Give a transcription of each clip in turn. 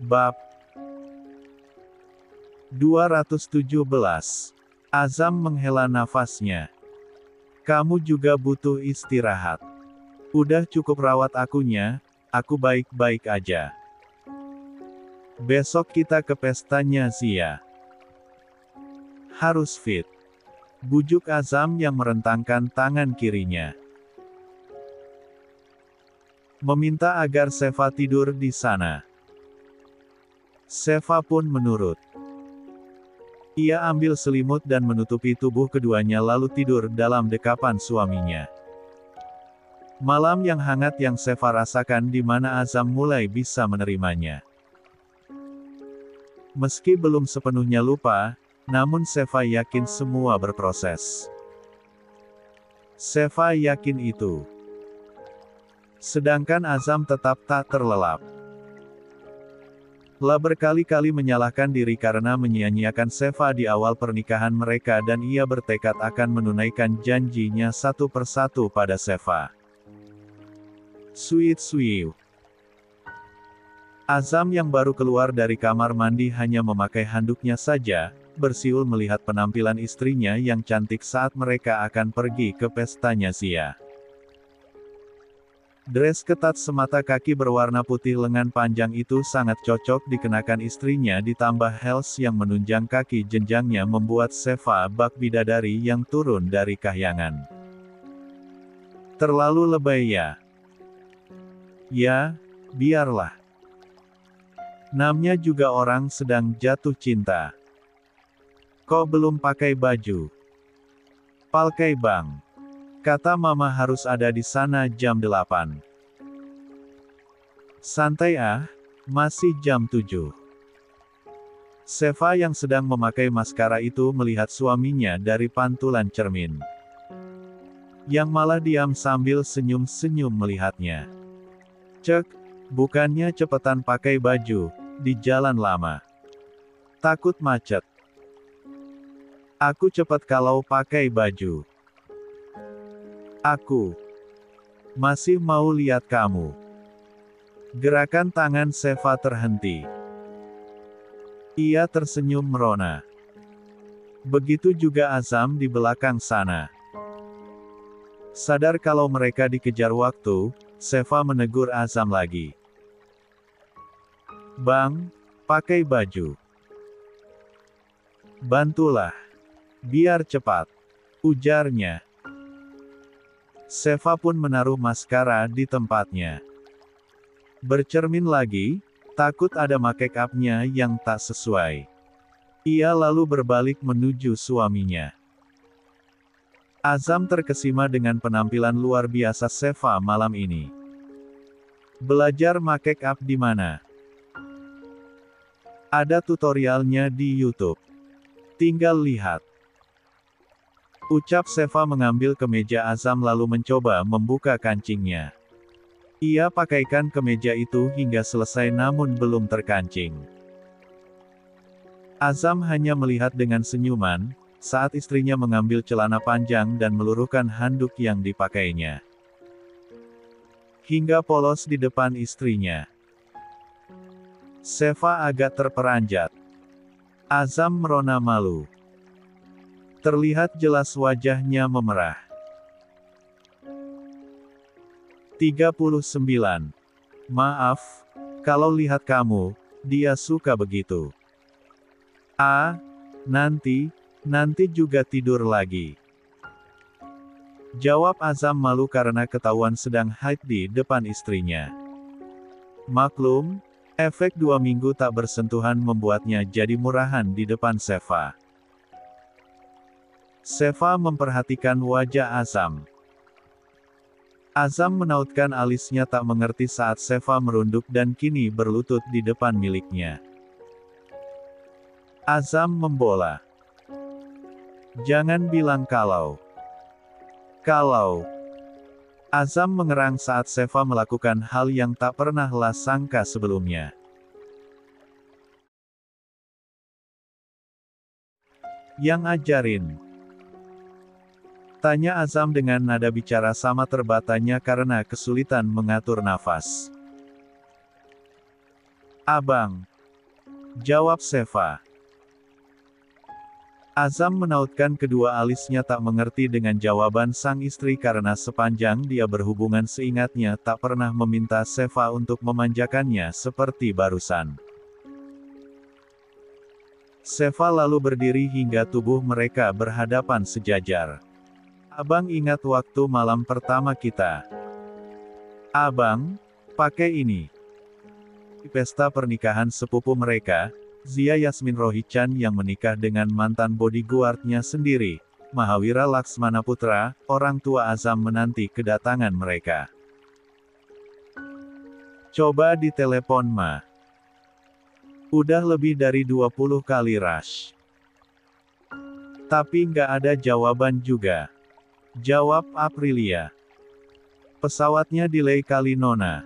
Bab 217. Azam menghela nafasnya. Kamu juga butuh istirahat. Udah cukup rawat akunya, aku baik-baik aja. Besok kita ke pestanya Zia. Harus fit. Bujuk Azam yang merentangkan tangan kirinya. Meminta agar Seva tidur di sana. Seva pun menurut. Ia ambil selimut dan menutupi tubuh keduanya lalu tidur dalam dekapan suaminya. Malam yang hangat yang Seva rasakan di mana Azam mulai bisa menerimanya. Meski belum sepenuhnya lupa, namun Seva yakin semua berproses. Seva yakin itu. Sedangkan Azam tetap tak terlelap. Lah berkali-kali menyalahkan diri karena menyia-nyiakan Seva di awal pernikahan mereka dan ia bertekad akan menunaikan janjinya satu persatu pada Seva. Sweet. Azam yang baru keluar dari kamar mandi hanya memakai handuknya saja, bersiul melihat penampilan istrinya yang cantik saat mereka akan pergi ke pestanya Zia. Dres ketat semata kaki berwarna putih lengan panjang itu sangat cocok dikenakan istrinya ditambah heels yang menunjang kaki jenjangnya membuat Seva bak bidadari yang turun dari kahyangan. Terlalu lebay ya? Ya, biarlah. Namanya juga orang sedang jatuh cinta. Kok belum pakai baju? Pakai bang. Kata mama harus ada di sana jam 8. Santai ah, masih jam 7. Seva yang sedang memakai maskara itu melihat suaminya dari pantulan cermin. Yang malah diam sambil senyum-senyum melihatnya. Cek, bukannya cepetan pakai baju, di jalan lama. Takut macet. Aku cepet kalau pakai baju. Aku masih mau lihat kamu. Gerakan tangan Seva terhenti. Ia tersenyum merona. Begitu juga Azam di belakang sana. Sadar kalau mereka dikejar waktu, Seva menegur Azam lagi. Bang, pakai baju. Bantulah. Biar cepat. Ujarnya. Seva pun menaruh maskara di tempatnya. Bercermin lagi, takut ada make up-nya yang tak sesuai. Ia lalu berbalik menuju suaminya. Azam terkesima dengan penampilan luar biasa Seva malam ini. Belajar make up di mana? Ada tutorialnya di YouTube. Tinggal lihat. Ucap Seva mengambil kemeja Azam lalu mencoba membuka kancingnya. Ia pakaikan kemeja itu hingga selesai namun belum terkancing. Azam hanya melihat dengan senyuman, saat istrinya mengambil celana panjang dan meluruhkan handuk yang dipakainya. Hingga polos di depan istrinya. Seva agak terperanjat. Azam merona malu. Terlihat jelas wajahnya memerah. 39. Maaf, kalau lihat kamu, dia suka begitu. Nanti juga tidur lagi. Jawab Azam malu karena ketahuan sedang haid di depan istrinya. Maklum, efek 2 minggu tak bersentuhan membuatnya jadi murahan di depan Seva. Seva memperhatikan wajah Azam. Azam menautkan alisnya tak mengerti saat Seva merunduk dan kini berlutut di depan miliknya. Azam membola. Jangan bilang kalau. Azam mengerang saat Seva melakukan hal yang tak pernah lah sangka sebelumnya. Yang ajarin? Tanya Azam dengan nada bicara sama terbatanya karena kesulitan mengatur nafas. Abang, Jawab Seva. Azam menautkan kedua alisnya tak mengerti dengan jawaban sang istri karena sepanjang dia berhubungan seingatnya tak pernah meminta Seva untuk memanjakannya seperti barusan. Seva lalu berdiri hingga tubuh mereka berhadapan sejajar. Abang ingat waktu malam pertama kita? Abang, pakai ini. Di pesta pernikahan sepupu mereka, Zia Yasmin Rohichan yang menikah dengan mantan bodyguardnya sendiri, Mahawira Laksmana Putra, orang tua Azam menanti kedatangan mereka. Coba ditelepon Ma. Udah lebih dari 20 kali rush. Tapi nggak ada jawaban juga. Jawab Aprilia. Pesawatnya delay kali Nona.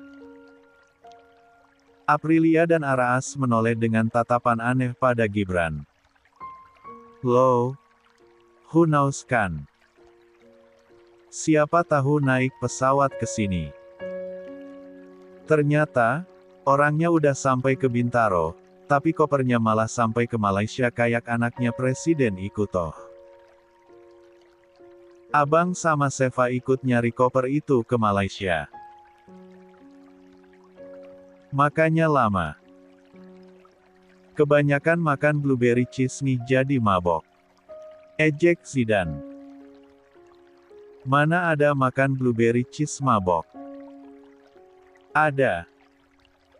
Aprilia dan Araas menoleh dengan tatapan aneh pada Gibran. Loh, who knows kan? Siapa tahu naik pesawat ke sini. Ternyata, orangnya udah sampai ke Bintaro, tapi kopernya malah sampai ke Malaysia kayak anaknya Presiden Ikutoh. Abang sama Seva ikut nyari koper itu ke Malaysia. Makanya lama. Kebanyakan makan blueberry cheese nih jadi mabok. Ejek Zidane. Mana ada makan blueberry cheese mabok? Ada.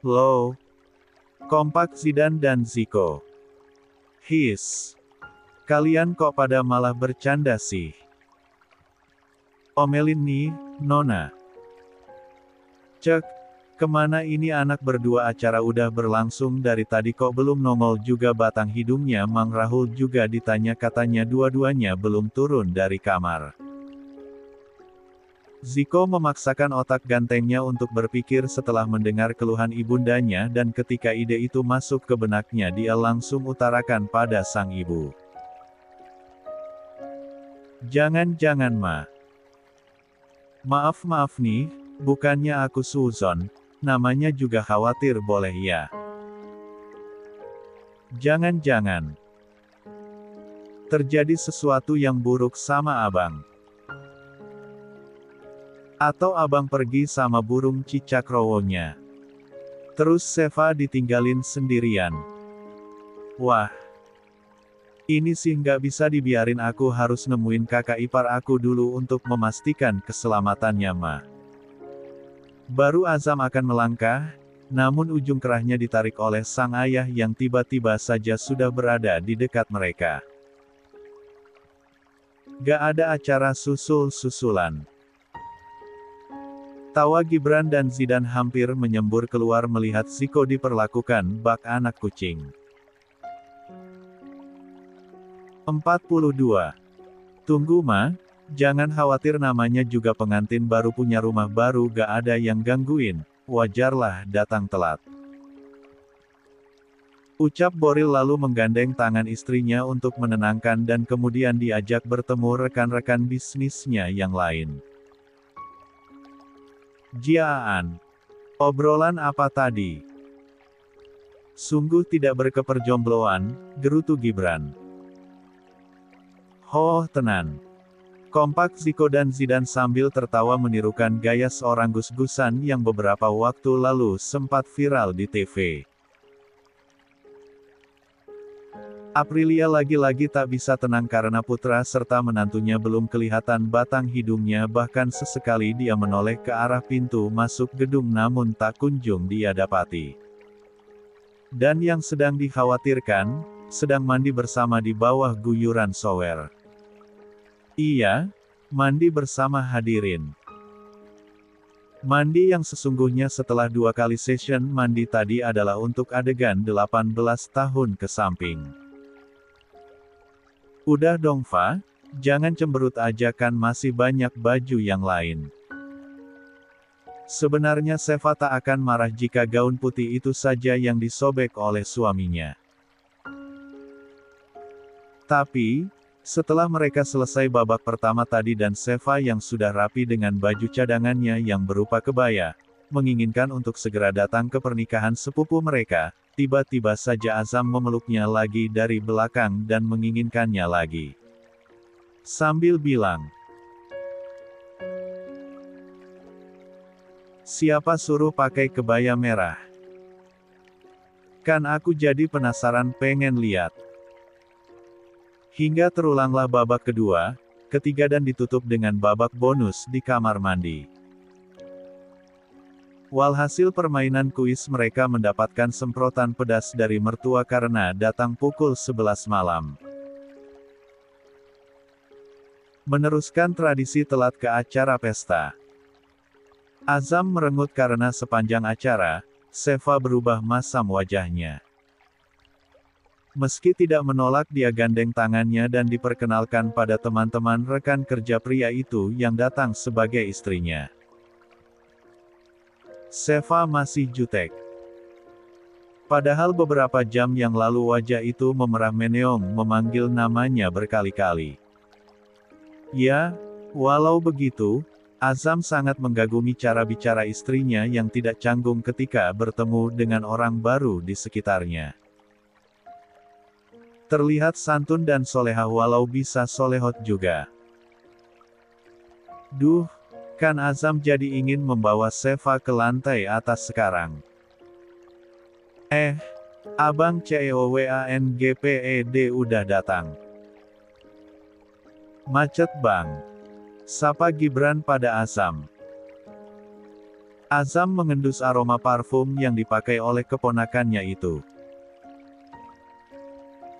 Loh. Kompak Zidane dan Zico. His. Kalian kok pada malah bercanda sih? Omelin nih, Nona. Cek. Kemana ini anak berdua acara udah berlangsung dari tadi kok belum nongol juga batang hidungnya Mang Rahul juga ditanya katanya dua-duanya belum turun dari kamar. Zico memaksakan otak gantengnya untuk berpikir setelah mendengar keluhan ibundanya dan ketika ide itu masuk ke benaknya dia langsung utarakan pada sang ibu. Jangan-jangan Ma. Maaf nih, bukannya aku suzon. Namanya juga khawatir boleh ya? Jangan-jangan terjadi sesuatu yang buruk sama abang. Atau abang pergi sama burung cicak rowonya. Terus Seva ditinggalin sendirian. Wah. Ini sih nggak bisa dibiarin aku harus nemuin kakak ipar aku dulu untuk memastikan keselamatannya Ma. Baru Azam akan melangkah, namun ujung kerahnya ditarik oleh sang ayah yang tiba-tiba saja sudah berada di dekat mereka. Gak ada acara susul-susulan. Tawa Gibran dan Zidane hampir menyembur keluar melihat Zico diperlakukan bak anak kucing. 42. Tunggu Ma. Jangan khawatir namanya juga pengantin baru punya rumah baru gak ada yang gangguin, wajarlah datang telat. Ucap Boril lalu menggandeng tangan istrinya untuk menenangkan dan kemudian diajak bertemu rekan-rekan bisnisnya yang lain. Jiaan. Obrolan apa tadi? Sungguh tidak berkeperjombloan, gerutu Gibran. Hoh tenan. Kompak Zico dan Zidane sambil tertawa menirukan gaya seorang gus-gusan yang beberapa waktu lalu sempat viral di TV. Aprilia lagi-lagi tak bisa tenang karena putra serta menantunya belum kelihatan batang hidungnya bahkan sesekali dia menoleh ke arah pintu masuk gedung namun tak kunjung dia dapati. Dan yang sedang dikhawatirkan, sedang mandi bersama di bawah guyuran shower. Iya, mandi bersama hadirin. Mandi yang sesungguhnya setelah 2 kali session mandi tadi adalah untuk adegan 18 tahun ke samping. Udah dong Fa, jangan cemberut aja kan masih banyak baju yang lain. Sebenarnya Seva tak akan marah jika gaun putih itu saja yang disobek oleh suaminya. Tapi, setelah mereka selesai babak pertama tadi dan Seva yang sudah rapi dengan baju cadangannya yang berupa kebaya, menginginkan untuk segera datang ke pernikahan sepupu mereka, tiba-tiba saja Azam memeluknya lagi dari belakang dan menginginkannya lagi. Sambil bilang, "Siapa suruh pakai kebaya merah? Kan aku jadi penasaran pengen lihat." Hingga terulanglah babak kedua, ketiga dan ditutup dengan babak bonus di kamar mandi. Walhasil permainan kuis mereka mendapatkan semprotan pedas dari mertua karena datang pukul 11 malam. Meneruskan tradisi telat ke acara pesta. Azam merengut karena sepanjang acara, Seva berubah masam wajahnya. Meski tidak menolak, dia gandeng tangannya dan diperkenalkan pada teman-teman rekan kerja pria itu yang datang sebagai istrinya. Seva masih jutek. Padahal beberapa jam yang lalu wajah itu memerah meneong memanggil namanya berkali-kali. Ya, walau begitu, Azam sangat mengagumi cara bicara istrinya yang tidak canggung ketika bertemu dengan orang baru di sekitarnya. Terlihat santun dan solehah walau bisa solehot juga. Duh, kan Azam jadi ingin membawa Seva ke lantai atas sekarang. Abang CEOWANGPED udah datang. Macet bang. Sapa Gibran pada Azam. Azam mengendus aroma parfum yang dipakai oleh keponakannya itu.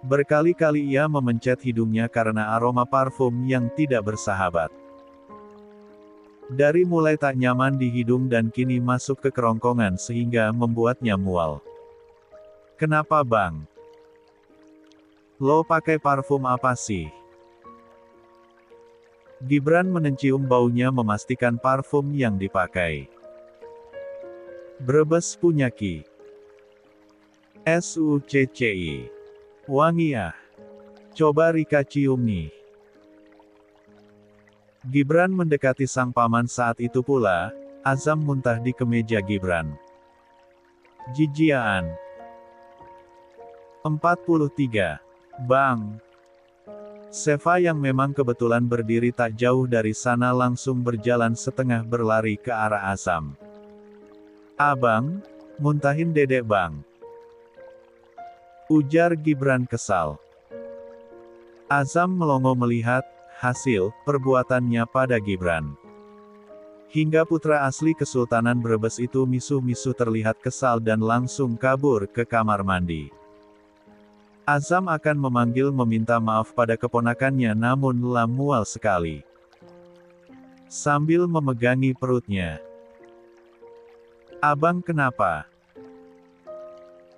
Berkali-kali ia memencet hidungnya karena aroma parfum yang tidak bersahabat. Dari mulai tak nyaman di hidung dan kini masuk ke kerongkongan sehingga membuatnya mual. Kenapa bang? Lo pakai parfum apa sih? Gibran mencium baunya memastikan parfum yang dipakai. Brebes punya Ki. SUCCI. Wangi ah. Coba Rika cium nih. Gibran mendekati sang paman saat itu pula, Azam muntah di kemeja Gibran. Jijiaan. 43. Bang. Seva yang memang kebetulan berdiri tak jauh dari sana langsung berjalan setengah berlari ke arah Azam. Abang, muntahin dedek bang. Ujar Gibran kesal. Azam melongo melihat hasil perbuatannya pada Gibran. Hingga putra asli Kesultanan Brebes itu misuh-misuh terlihat kesal dan langsung kabur ke kamar mandi. Azam akan memanggil meminta maaf pada keponakannya namun mual sekali. Sambil memegangi perutnya. Abang kenapa?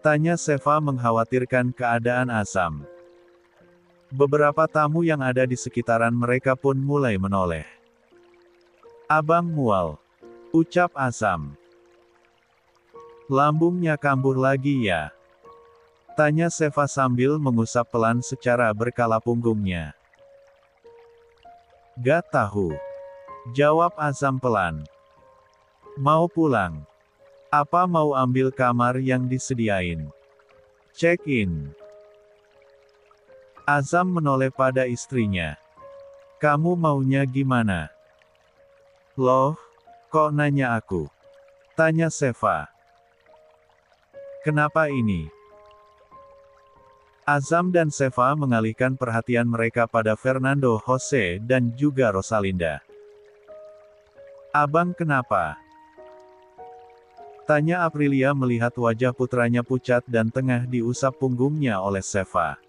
Tanya Seva mengkhawatirkan keadaan Azam. Beberapa tamu yang ada di sekitaran mereka pun mulai menoleh. Abang mual. Ucap Azam. Lambungnya kambuh lagi ya? Tanya Seva sambil mengusap pelan secara berkala punggungnya. Gak tahu. Jawab Azam pelan. Mau pulang. Apa mau ambil kamar yang disediain? Check in. Azam menoleh pada istrinya. Kamu maunya gimana? Loh, kok nanya aku? Tanya Seva. Kenapa ini? Azam dan Seva mengalihkan perhatian mereka pada Fernando Jose dan juga Rosalinda. Abang kenapa? Tanya Aprilia melihat wajah putranya pucat dan tengah diusap punggungnya oleh Seva.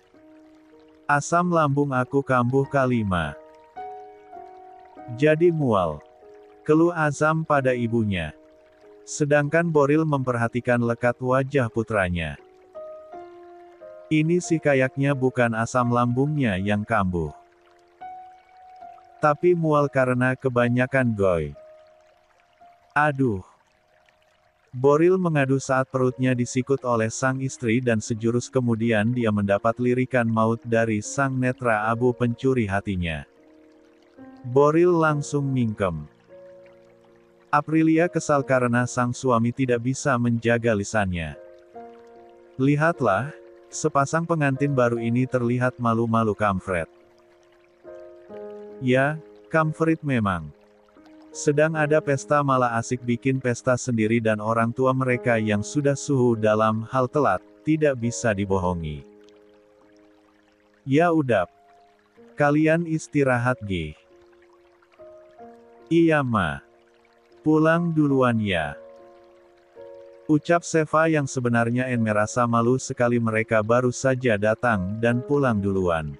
Asam lambung aku kambuh kalima. Jadi mual. Keluh Azam pada ibunya. Sedangkan Boril memperhatikan lekat wajah putranya. Ini sih kayaknya bukan asam lambungnya yang kambuh. Tapi mual karena kebanyakan goy. Aduh. Boril mengadu saat perutnya disikut oleh sang istri dan sejurus kemudian dia mendapat lirikan maut dari sang netra abu pencuri hatinya. Boril langsung mingkem. Aprilia kesal karena sang suami tidak bisa menjaga lisannya. Lihatlah, sepasang pengantin baru ini terlihat malu-malu kampret. Ya, kampret memang. Sedang ada pesta malah asik bikin pesta sendiri dan orang tua mereka yang sudah suhu dalam hal telat, tidak bisa dibohongi. Ya udap. Kalian istirahat ge. Iya ma. Pulang duluan ya. Ucap Seva yang sebenarnya merasa malu sekali mereka baru saja datang dan pulang duluan.